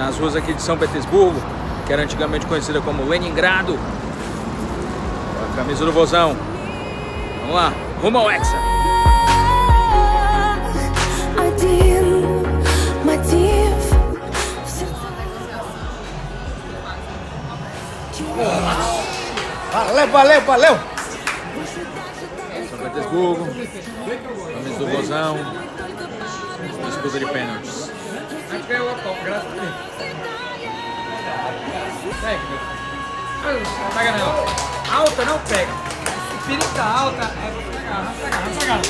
nas ruas aqui de São Petersburgo, que era antigamente conhecida como Leningrado. A camisa do Vozão. Vamos lá, rumo ao Hexa. Valeu, valeu, valeu! São Petersburgo, camisa do Vozão, disputa de pênaltis. Ganhou a Copa, graças a Deus. Pega nela. Alta não pega. Se perigo tá alta, é pegar.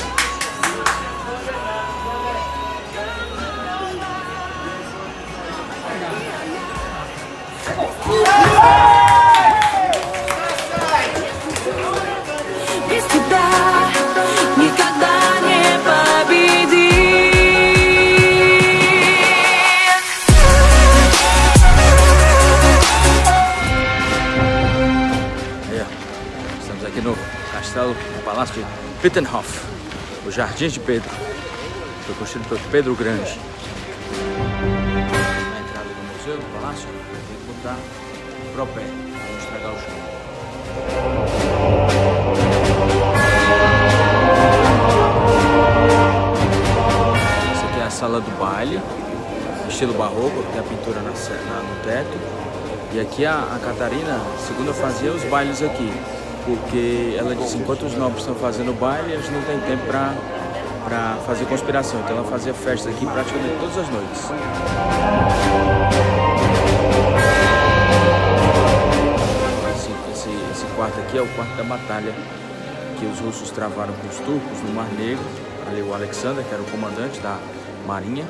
Estamos aqui no castelo, no Palácio de Wittenhof, os Jardins de Pedro. Foi construído pelo Pedro Grande. Na entrada do museu, do palácio, tem que botar pro pé, para não estragar o chão. Essa aqui é a sala do baile, estilo barroco, tem a pintura no teto. E aqui a Catarina II fazia os bailes aqui, porque ela disse, enquanto os nobres estão fazendo baile, eles não têm tempo para fazer conspiração. Então ela fazia festas aqui praticamente todas as noites. Esse quarto aqui é o quarto da batalha que os russos travaram com os turcos no Mar Negro. Ali o Alexander, que era o comandante da marinha.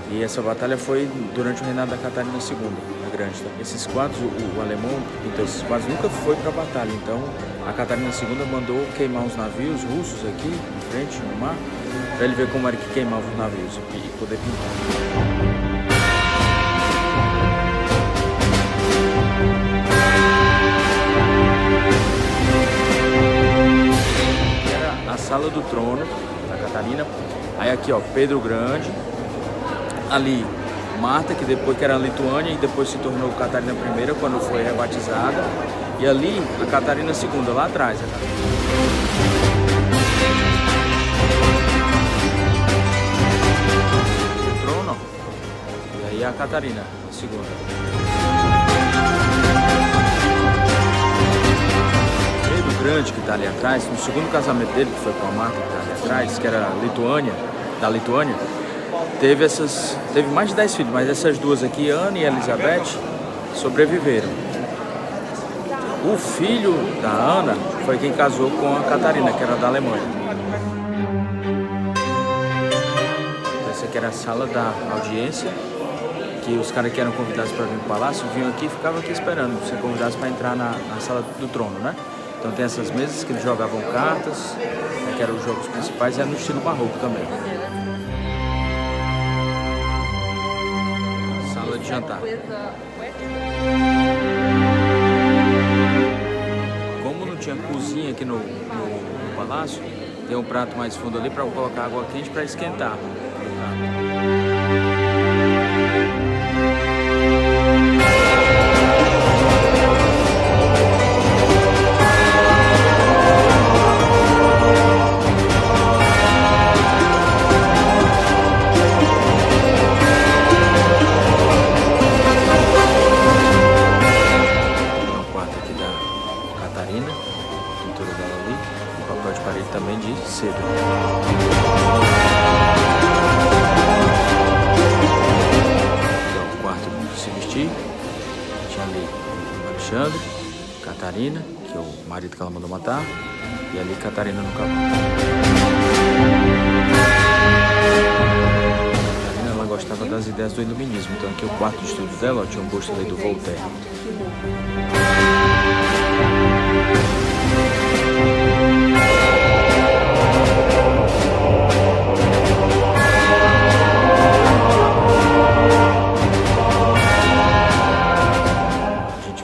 E essa batalha foi durante o reinado da Catarina II, a Grande. Esses quadros, o alemão, então esses quadros nunca foi para a batalha. Então a Catarina II mandou queimar os navios russos aqui, em frente, no mar, para ele ver como era que queimava os navios e poder pintar. Era a sala do trono da Catarina. Aí aqui, ó, Pedro Grande. Ali, Marta, que depois que era a Lituânia e depois se tornou Catarina I quando foi rebatizada. E ali, a Catarina II, lá atrás. O trono, e aí a Catarina, a segunda. Pedro Grande, que está ali atrás, no segundo casamento dele, que foi com a Marta, que está ali atrás, que era da Lituânia, teve mais de 10 filhos, mas essas duas aqui, Ana e Elizabeth, sobreviveram. O filho da Ana foi quem casou com a Catarina, que era da Alemanha. Essa aqui era a sala da audiência, que os caras que eram convidados para vir para o palácio vinham aqui e ficavam aqui esperando ser convidados para entrar na sala do trono, né? Então tem essas mesas que eles jogavam cartas, que eram os jogos principais, e é no estilo barroco também. De jantar. Como não tinha cozinha aqui no palácio, tem um prato mais fundo ali para colocar água quente para esquentar. Pintura dela ali, o papel de parede também de cedro. Então, o quarto de se vestir, tinha ali o Alexandre, Catarina, que é o marido que ela mandou matar, e ali Catarina no cavalo. Catarina, ela gostava das ideias do iluminismo, então aqui o quarto de estudo dela, ó, tinha um busto ali do Voltaire.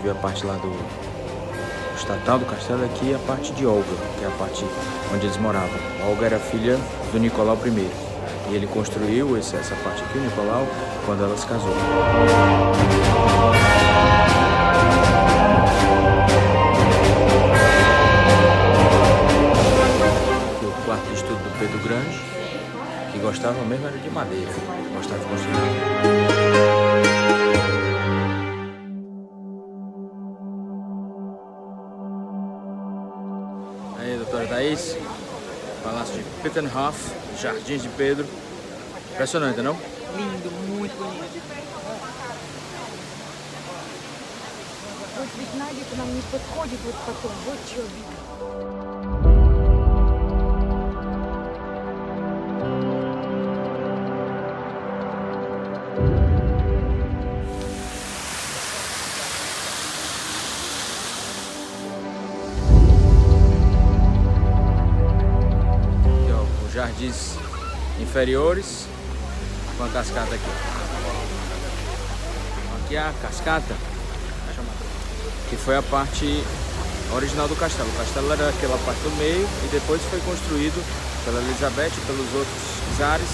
A parte lá do estatal do castelo, aqui é a parte de Olga, que é a parte onde eles moravam. Olga era filha do Nicolau I e ele construiu essa parte aqui, o Nicolau, quando ela se casou. Aqui o quarto de estudo do Pedro Grande, que gostava mesmo era de madeira, gostava de construir. Aí, doutora Thaís, Palácio de Pippenhof, Jardins de Pedro. Impressionante, não? Lindo, muito bonito. Вот ведь Надя к нам не подходит, вот потом, вот что обидно. Aqui, ó, os jardins inferiores com a cascata aqui. Aqui é a cascata, que foi a parte original do castelo. O castelo era aquela parte do meio e depois foi construído pela Elizabeth e pelos outros czares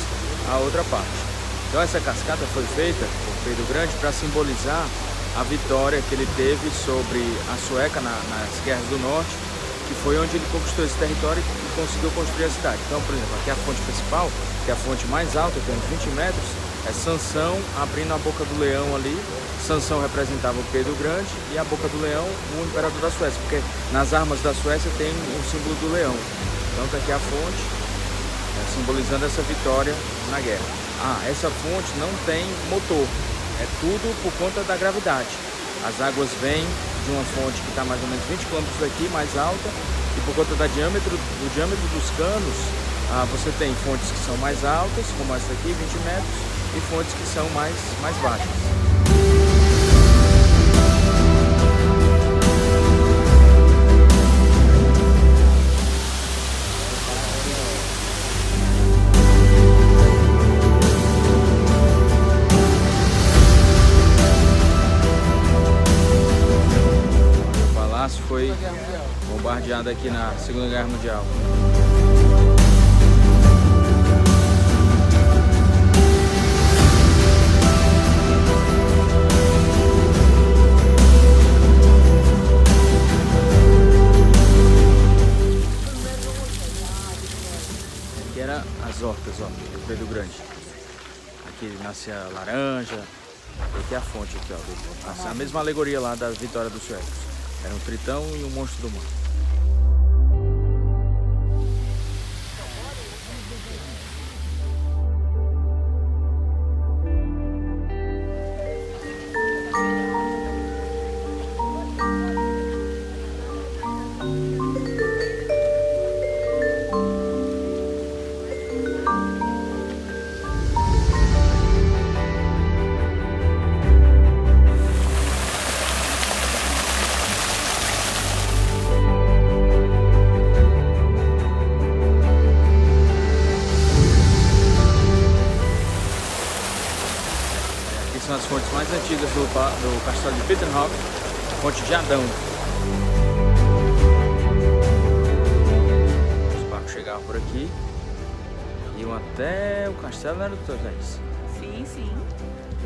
a outra parte. Então essa cascata foi feita por Pedro Grande para simbolizar a vitória que ele teve sobre a Sueca nas guerras do norte, que foi onde ele conquistou esse território e conseguiu construir a cidade. Então, por exemplo, aqui é a fonte principal, que é a fonte mais alta, tem uns 20 metros, é Sansão abrindo a boca do leão ali. Sansão representava o Pedro Grande e a boca do leão, o imperador da Suécia, porque nas armas da Suécia tem um símbolo do leão. Então tá aqui a fonte, simbolizando essa vitória na guerra. Ah, essa fonte não tem motor, é tudo por conta da gravidade. As águas vêm de uma fonte que está mais ou menos 20 km daqui, mais alta, e por conta do diâmetro dos canos, você tem fontes que são mais altas, como essa aqui, 20 metros, e fontes que são mais baixas. O palácio foi bombardeado aqui na Segunda Guerra Mundial. Aqui era as hortas, ó, do Pedro Grande. Aqui nasce a laranja. Aqui é a fonte aqui, ó. A mesma alegoria lá da vitória dos suecos. Era um tritão e um monstro do mar. São as fontes mais antigas do castelo de Pippenhof, a fonte de Adão. Os barcos chegavam por aqui, iam até o castelo, não era, doutor Thaís? Sim, sim.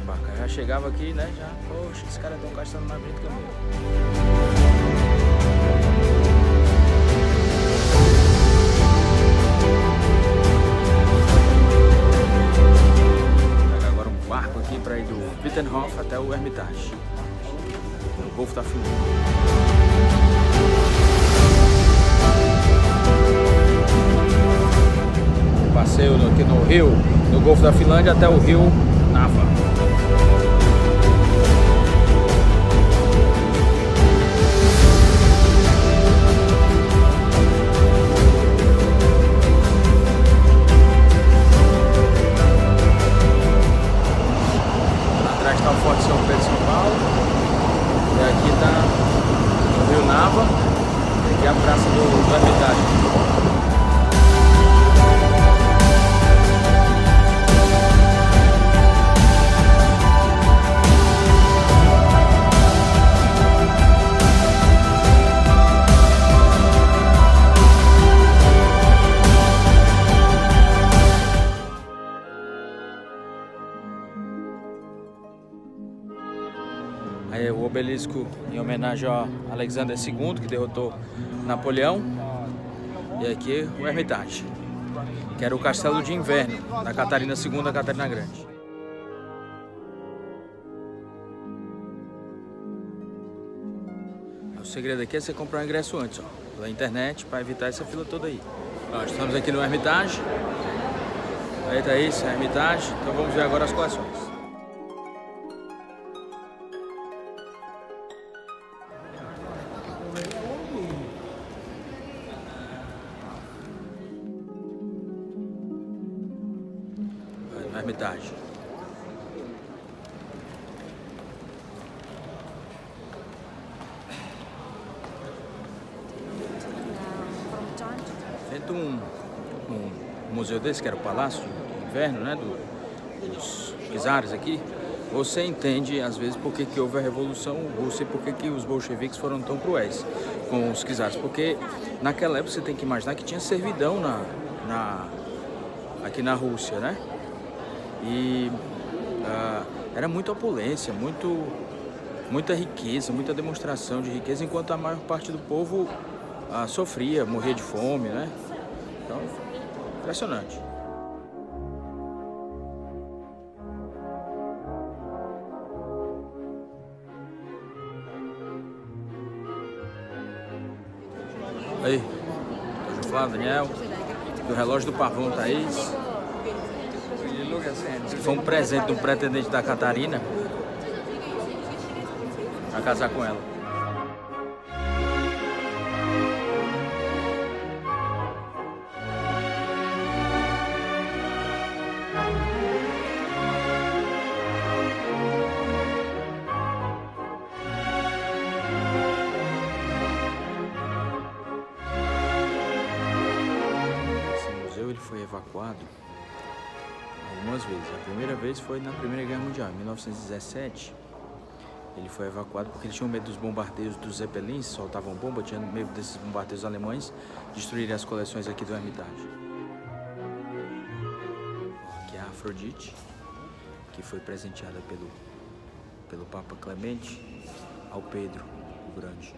O barco já chegava aqui, né? Já, poxa, esse cara tem um castelo mais bonito que o meu. Para ir do Pippenhof até o Hermitage, no Golfo da Finlândia. Passeio aqui no rio, no Golfo da Finlândia até o rio Nava. Está o Forte São Pedro, São Paulo, e aqui está o Rio Nava, e aqui é a Praça do Hermitage. obelisco em homenagem a Alexandre II, que derrotou Napoleão. E aqui o Hermitage, que era o castelo de inverno da Catarina II, a Catarina Grande. O segredo aqui é você comprar o ingresso antes, ó, pela internet, para evitar essa fila toda aí. Nós estamos aqui no Hermitage. Aí tá isso, Hermitage. Então vamos ver agora as coleções. Hermitage. Feito um museu desse, que era o Palácio de Inverno, né, dos czares aqui, você entende, às vezes, por que houve a Revolução Russa e por que os bolcheviques foram tão cruéis com os czares. Porque naquela época você tem que imaginar que tinha servidão aqui na Rússia, né? E era muita opulência, muita riqueza, muita demonstração de riqueza, enquanto a maior parte do povo sofria, morria de fome, né? Então, impressionante. Aí, deixa eu falar, Daniel, o relógio do pavão tá aí. Foi um presente de um pretendente da Catarina pra casar com ela. Esse museu ele foi evacuado algumas vezes. A primeira vez foi na Primeira Guerra Mundial, em 1917. Ele foi evacuado porque eles tinham medo dos bombardeios dos Zeppelins, soltavam bomba, tinham medo desses bombardeios alemães destruírem as coleções aqui do Hermitage. Aqui é a Afrodite, que foi presenteada pelo Papa Clemente ao Pedro o Grande.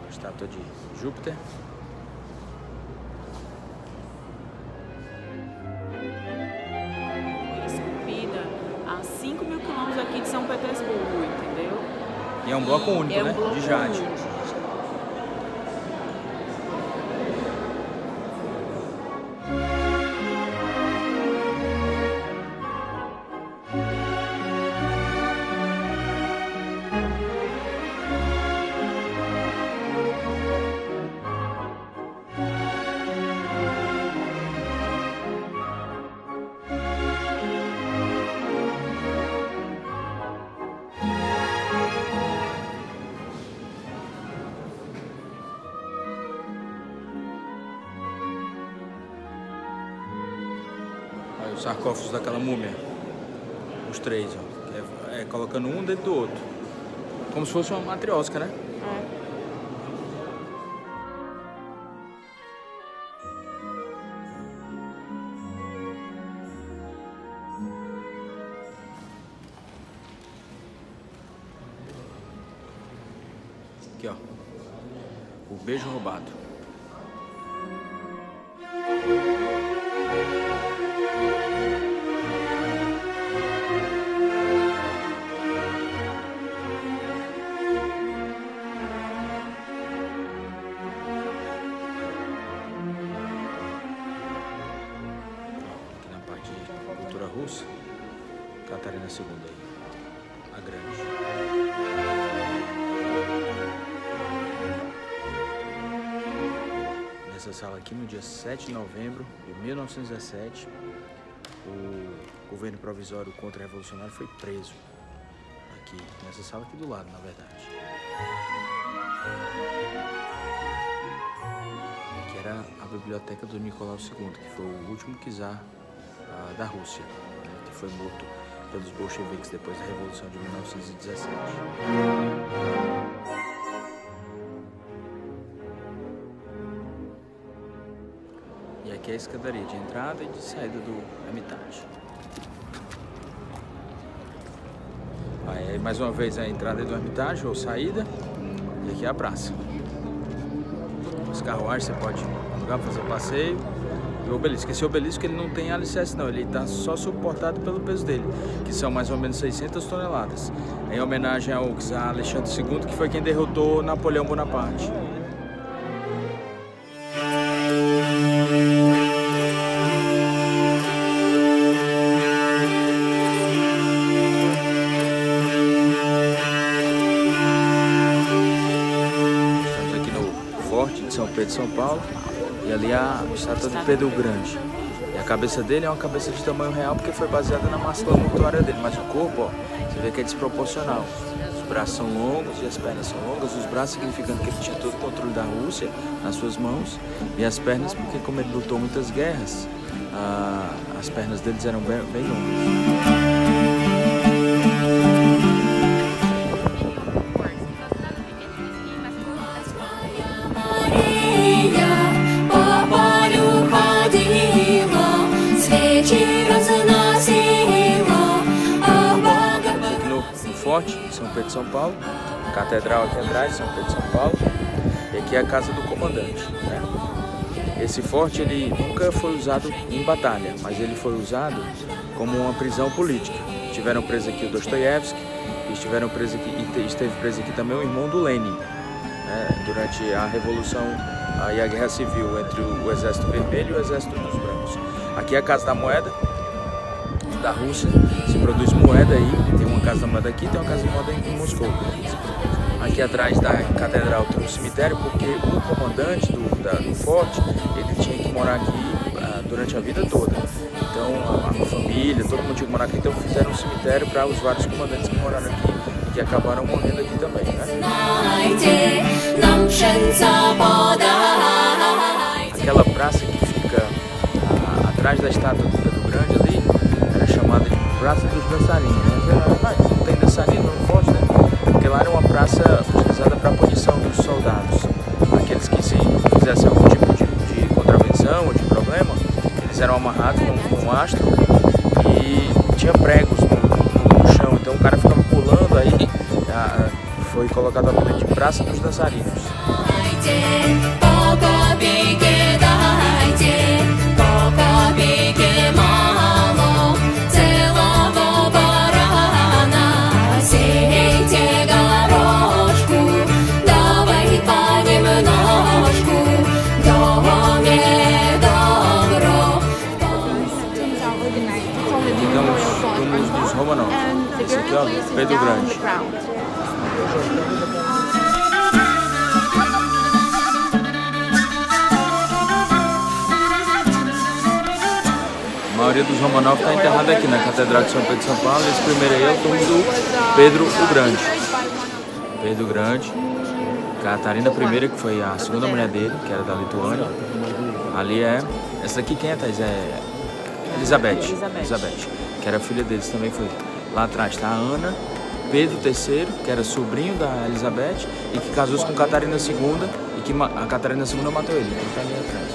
A estátua de Júpiter. A 5.000 quilômetros aqui de São Petersburgo, entendeu? E é um bloco único, né? Bloco de jade. único. Os sarcófagos daquela múmia, os três, ó, colocando um dentro do outro, como se fosse uma matriosca, né? Aqui, ó, o beijo roubado. Russa, Catarina II aí, a Grande. Nessa sala aqui, no dia 7 de novembro de 1917, o governo provisório contra-revolucionário foi preso. Aqui, nessa sala aqui do lado, na verdade. Aqui era a biblioteca do Nicolau II, que foi o último czar da Rússia, né, que foi morto pelos bolcheviques depois da Revolução de 1917. E aqui é a escadaria de entrada e de saída do Hermitage. E mais uma vez a entrada do Hermitage, ou saída, e aqui é a praça. Os carruagens você pode alugar, fazer passeio. E o obelisco, esse obelisco ele não tem alicerce não, ele está só suportado pelo peso dele, que são mais ou menos 600 toneladas. Em homenagem ao czar Alexandre II, que foi quem derrotou Napoleão Bonaparte. São Pedro, São Paulo, e ali a estátua de Pedro o Grande. E a cabeça dele é uma cabeça de tamanho real porque foi baseada na massa mortuária dele, mas o corpo, ó, você vê que é desproporcional. Os braços são longos e as pernas são longas, os braços significando que ele tinha todo o controle da Rússia nas suas mãos, e as pernas porque como ele lutou muitas guerras, as pernas deles eram bem longas. Forte, São Pedro, São Paulo, Catedral aqui atrás, São Pedro, São Paulo, e aqui é a casa do comandante, né? Esse forte ele nunca foi usado em batalha, mas ele foi usado como uma prisão política. Estiveram presos aqui o Dostoiévski, e estiveram presos aqui, e esteve preso aqui também o irmão do Lenin, né? Durante a Revolução e a Guerra Civil entre o Exército Vermelho e o Exército dos Brancos. Aqui é a Casa da Moeda da Rússia, se produz moeda aí, tem uma casa da moeda aqui, tem uma casa da moeda em Moscou. Aqui atrás da catedral tem um cemitério porque o comandante do forte, ele tinha que morar aqui durante a vida toda. Então a família, todo mundo tinha que morar aqui, então fizeram um cemitério para os vários comandantes que moraram aqui e que acabaram morrendo aqui também, né? Aquela praça que fica atrás da estátua do Pedro Grande ali, era chamada de Praça dos Dançarinos, né? Não tem dançarino no forte, né? Porque lá era uma praça utilizada para a punição dos soldados. Aqueles que se fizessem algum tipo de contravenção ou de problema, eles eram amarrados num mastro e tinha pregos no chão, então o cara ficava pulando, aí foi colocado a apelido de Praça dos Dançarinos. Esse aqui, ó, Pedro Grande. A maioria dos Romanov está enterrada aqui na Catedral de São Pedro de São Paulo. Esse primeiro aí é o túmulo do Pedro o Grande. Pedro Grande, Catarina I, que foi a segunda mulher dele, que era da Lituânia. Ali é... Essa aqui quem é, Thaís? É Elizabeth, que era filha deles também. Foi lá atrás, tá? A Ana, Pedro III, que era sobrinho da Elizabeth e que casou-se com Catarina II e que a Catarina II matou ele, então tá ali atrás.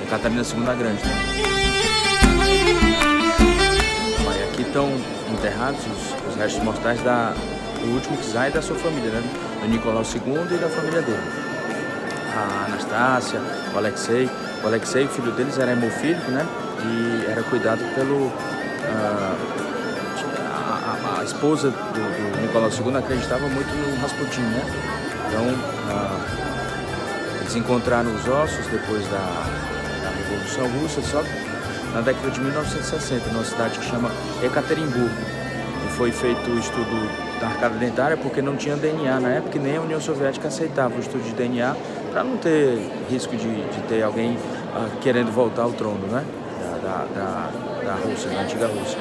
A Catarina II a Grande, né? E aqui estão enterrados os restos mortais do último czar e da sua família, né? Do Nicolau II e da família dele. A Anastácia, o Alexei. O Alexei, filho deles, era hemofílico, né? E era cuidado pelo... a esposa do Nicolau II acreditava muito no Rasputin, né? Então, eles encontraram os ossos depois da Revolução Russa, só na década de 1960, numa cidade que chama Ekaterimburgo. E foi feito o estudo da arcada dentária porque não tinha DNA na época e nem a União Soviética aceitava o estudo de DNA para não ter risco de ter alguém querendo voltar ao trono, né? Da Rússia, da antiga Rússia.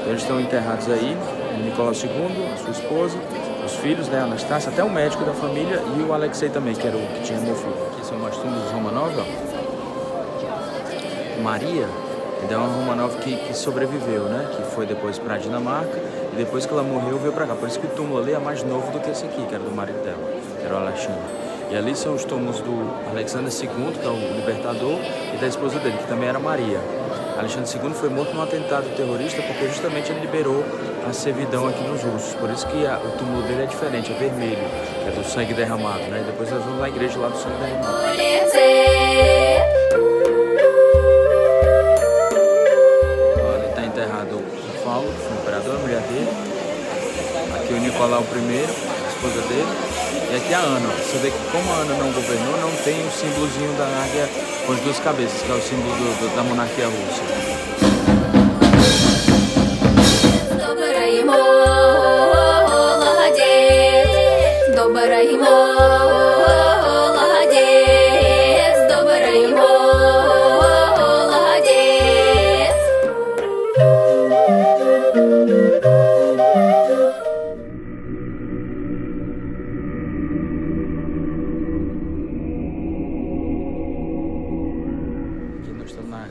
Então eles estão enterrados aí, o Nicolau II, a sua esposa, os filhos, né, a Anastácia, até o médico da família e o Alexei também, que era o que tinha meu filho. Aqui são mais túmulos dos Romanov, ó. Maria, ainda é uma Romanov que sobreviveu, né, que foi depois para a Dinamarca e depois que ela morreu veio para cá. Por isso que o túmulo ali é mais novo do que esse aqui, que era do marido dela, que era o Alexandre. E ali são os túmulos do Alexandre II, que é o libertador, e da esposa dele, que também era Maria. Alexandre II foi morto num atentado terrorista porque justamente ele liberou a servidão aqui dos russos. Por isso que o túmulo dele é diferente, é vermelho, é do sangue derramado, né? E depois nós vamos na igreja lá do sangue derramado. Olha, está enterrado o Paulo, o imperador, a mulher dele. Aqui o Nicolau I, a esposa dele. E aqui a Ana. Você vê que como a Ana não governou, não tem o símbolozinho da águia com as duas cabeças, que é o símbolo da monarquia russa.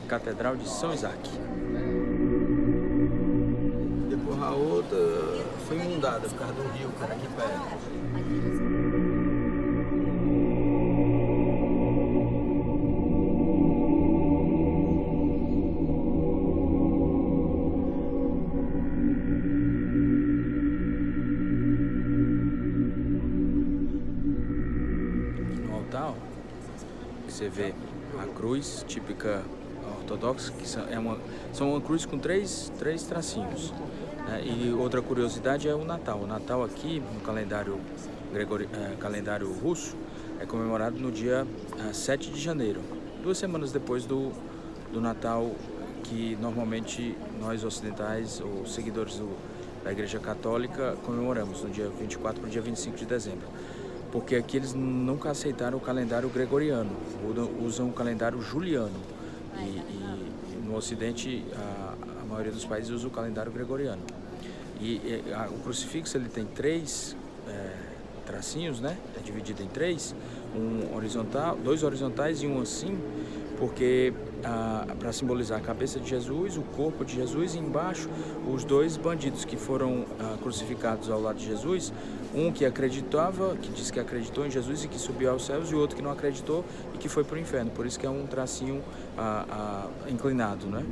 Catedral de São Isaac. Depois a outra foi inundada por causa do rio que era aqui perto. No altar, você vê a cruz típica ortodoxa, que são uma cruz com três tracinhos. Né? E outra curiosidade é o Natal. O Natal aqui, no calendário russo, é comemorado no dia 7 de janeiro, 2 semanas depois do Natal, que normalmente nós ocidentais, ou seguidores da Igreja Católica, comemoramos no dia 24 para o dia 25 de dezembro. Porque aqui eles nunca aceitaram o calendário gregoriano, usam o calendário juliano. E no Ocidente, a maioria dos países usa o calendário gregoriano. O crucifixo ele tem 3 tracinhos, né? É dividido em 3, dois horizontais e um assim, porque para simbolizar a cabeça de Jesus, o corpo de Jesus, e embaixo os 2 bandidos que foram crucificados ao lado de Jesus, um que disse que acreditou em Jesus e que subiu aos céus, e o outro que não acreditou e que foi para o inferno. Por isso que é um tracinho inclinado, né?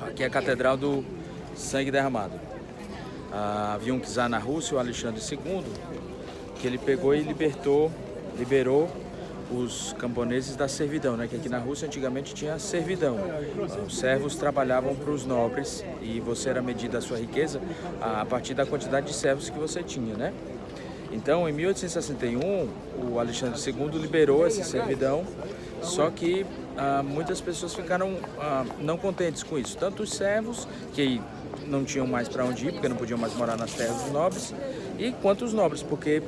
Aqui é a Catedral do Sangue Derramado. Havia um czar na Rússia, o Alexandre II, que ele pegou e liberou os camponeses da servidão, né? Que aqui na Rússia antigamente tinha servidão. Os servos trabalhavam para os nobres e você era medida a sua riqueza a partir da quantidade de servos que você tinha, né? Então, em 1861, o Alexandre II liberou essa servidão, só que muitas pessoas ficaram não contentes com isso. Tanto os servos, que não tinham mais para onde ir, porque não podiam mais morar nas terras dos nobres, e quanto os nobres, porque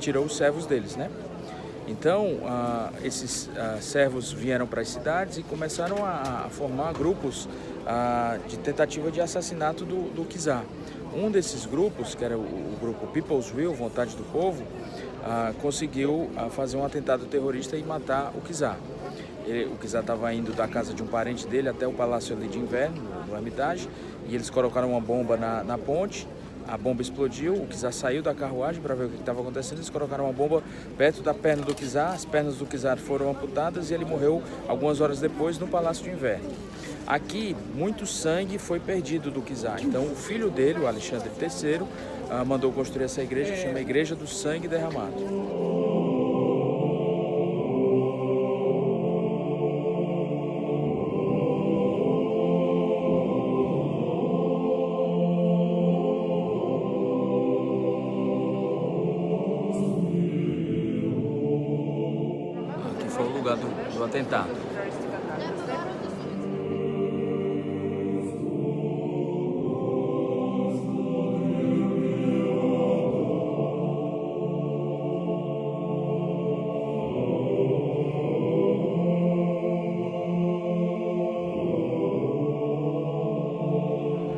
tirou os servos deles, né? Então, esses servos vieram para as cidades e começaram a formar grupos de tentativa de assassinato do czar. Um desses grupos, que era o grupo People's Will, Vontade do Povo, conseguiu fazer um atentado terrorista e matar o czar. O czar estava indo da casa de um parente dele até o Palácio ali de Inverno, no Hermitage, e eles colocaram uma bomba na ponte. A bomba explodiu, o czar saiu da carruagem para ver o que estava acontecendo. Eles colocaram uma bomba perto da perna do czar, as pernas do czar foram amputadas e ele morreu algumas horas depois no Palácio de Inverno. Aqui, muito sangue foi perdido do czar. Então, o filho dele, o Alexandre III, mandou construir essa igreja, que chama Igreja do Sangue Derramado. Foi o lugar do atentado.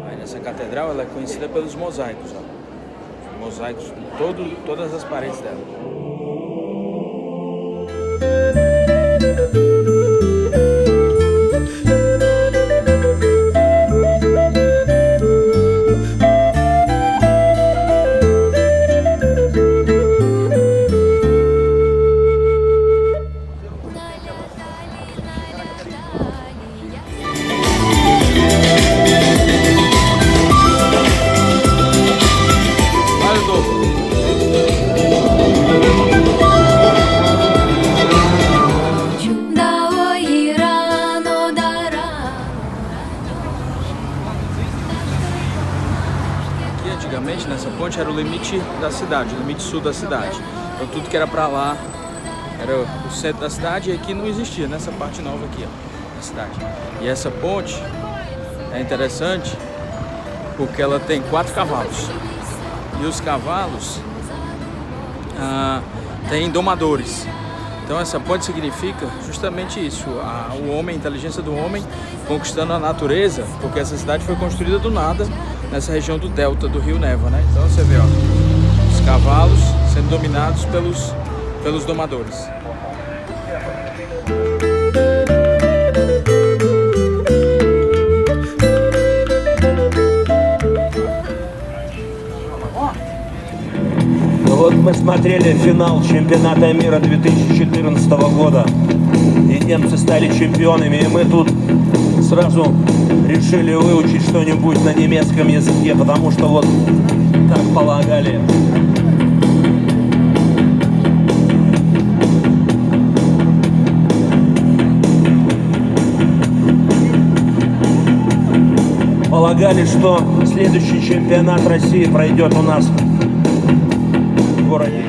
Aí nessa catedral ela é conhecida pelos mosaicos, ó. Mosaicos em todas as paredes dela. ponte era o limite da cidade, o limite sul da cidade. Então tudo que era para lá era o centro da cidade, e aqui não existia, nessa parte nova aqui, ó, da cidade. E essa ponte é interessante porque ela tem 4 cavalos. E os cavalos têm domadores. Então essa ponte significa justamente isso, o homem, a inteligência do homem conquistando a natureza, porque essa cidade foi construída do nada nessa região do delta do rio Neva, né? Então você vê, ó, os cavalos sendo dominados pelos domadores. Вот мы смотрели финал чемпионата мира 2014 года, и немцы стали чемпионами, и мы тут сразу решили выучить что-нибудь на немецком языке, потому что вот так полагали. Полагали, что следующий чемпионат России пройдет у нас в городе.